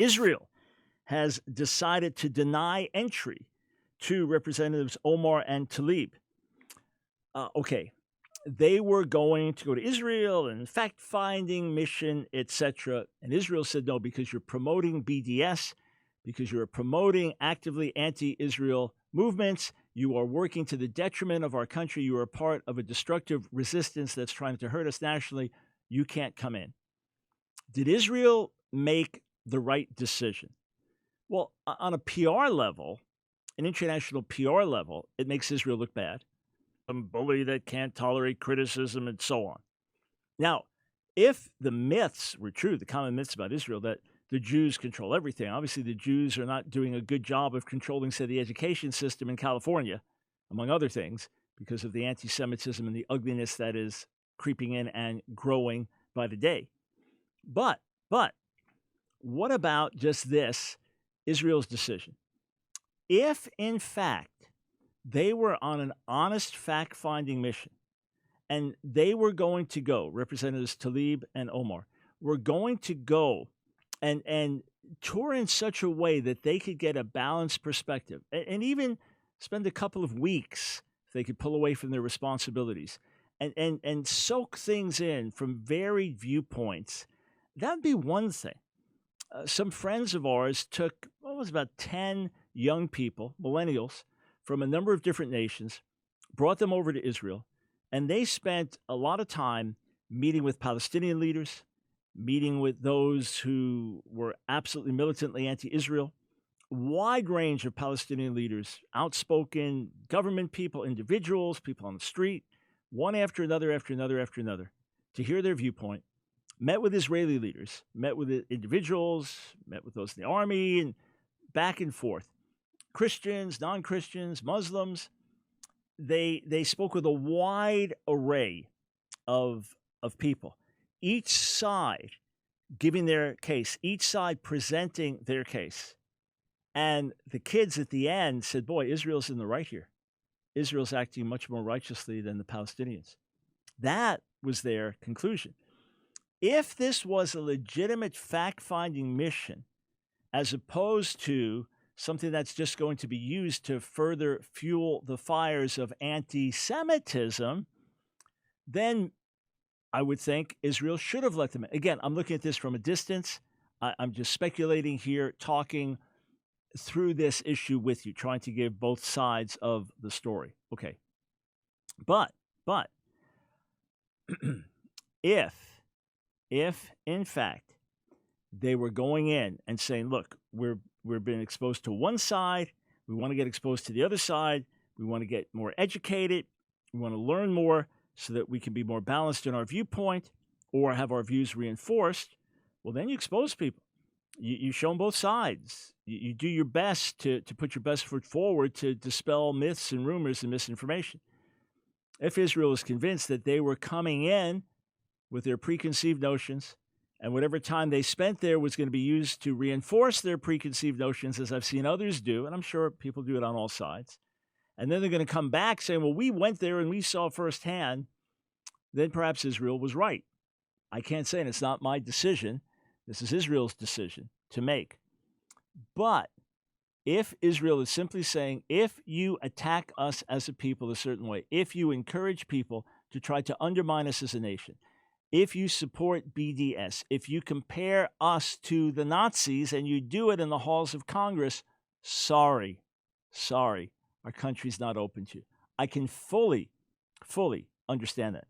Israel has decided to deny entry to Representatives Omar and Tlaib. Okay, they were going to go to Israel and fact-finding mission, etc. And Israel said no, because you're promoting BDS, because you're promoting actively anti-Israel movements. You are working to the detriment of our country. You are part of a destructive resistance that's trying to hurt us nationally. You can't come in. Did Israel make the right decision? Well, on a PR level, an international PR level, it makes Israel look bad. A bully that can't tolerate criticism and so on. Now, if the myths were true, the common myths about Israel, that the Jews control everything, obviously the Jews are not doing a good job of controlling, say, the education system in California, among other things, because of the anti-Semitism and the ugliness that is creeping in and growing by the day. But what about just this, Israel's decision? If, in fact, they were on an honest fact-finding mission, and they were going to go, Representatives Tlaib and Omar, were going to go and tour in such a way that they could get a balanced perspective, and even spend a couple of weeks if they could pull away from their responsibilities, and soak things in from varied viewpoints, that would be one thing. Some friends of ours took, what was about 10 young people, millennials, from a number of different nations, brought them over to Israel, and they spent a lot of time meeting with Palestinian leaders, meeting with those who were absolutely militantly anti-Israel, wide range of Palestinian leaders, outspoken government people, individuals, people on the street, one after another, to hear their viewpoint, met with Israeli leaders, met with individuals, met with those in the army, and back and forth. Christians, non-Christians, Muslims, they spoke with a wide array of people, each side giving their case, each side presenting their case. And the kids at the end said, boy, Israel's in the right here. Israel's acting much more righteously than the Palestinians. That was their conclusion. If this was a legitimate fact-finding mission, as opposed to something that's just going to be used to further fuel the fires of anti-Semitism, then I would think Israel should have let them in. Again, I'm looking at this from a distance. I'm just speculating here, talking through this issue with you, trying to give both sides of the story. Okay. But if in fact they were going in and saying, look, we're being exposed to one side, we want to get exposed to the other side, we want to get more educated, we want to learn more so that we can be more balanced in our viewpoint or have our views reinforced, well, then you expose people. You show them both sides. You do your best to put your best foot forward to dispel myths and rumors and misinformation. If Israel is convinced that they were coming in with their preconceived notions, and whatever time they spent there was going to be used to reinforce their preconceived notions, as I've seen others do, and I'm sure people do it on all sides, and then they're going to come back saying, well, we went there and we saw firsthand, then perhaps Israel was right. I can't say, and it's not my decision. This is Israel's decision to make. But if Israel is simply saying, if you attack us as a people a certain way, if you encourage people to try to undermine us as a nation, if you support BDS, if you compare us to the Nazis and you do it in the halls of Congress, sorry, our country's not open to you. I can fully understand that.